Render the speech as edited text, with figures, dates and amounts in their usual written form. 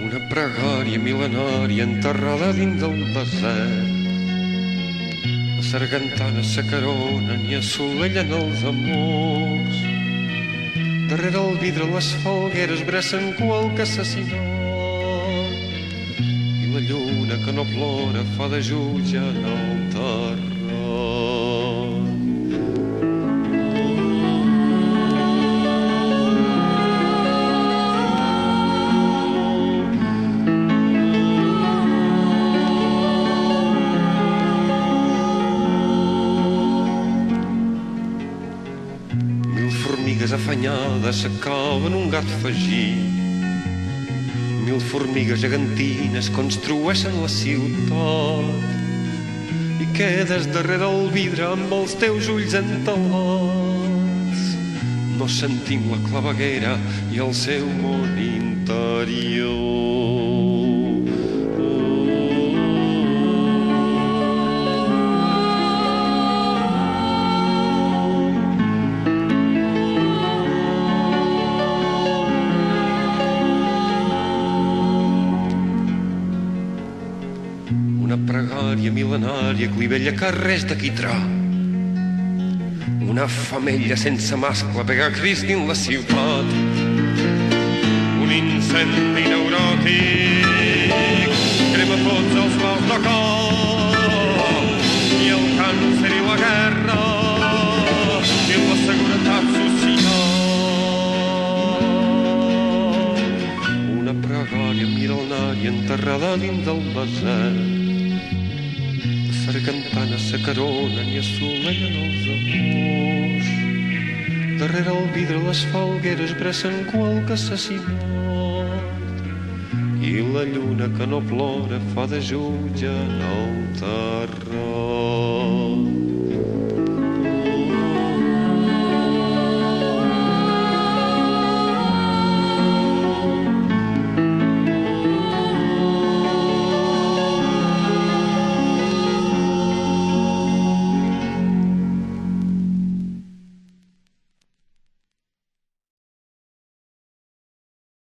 Una pregària mil·lenària enterrada dins del desert. La sargantana s'acarona ni assolellen els amors. Darrere el vidre les falgueres bressen qualque assassinat. I la lluna que no plora fa de jutge en el terrat. Formigues afanyades s'acaben un gat fagit. 1000 formigues gegantines construeixen la ciutat. I quedes darrere el vidre amb els teus ulls entelats. No sentim la claveguera i el seu món interior. Una pregària mil·lenària clivella carrers de quitrà. Una femella sense mascle pega crits dins la ciutat. Un incendi neuròtic crema tots els mals de cor. I el càncer i la guerra i la seguretat social. Una pregària mil·lenària enterrada dins del desert. Sargantana s'acaronen i assolellen els amors. Darrere el vidre les falgueres bressen qualque assassinat. I la lluna que no plora fa de jutge en el terrat.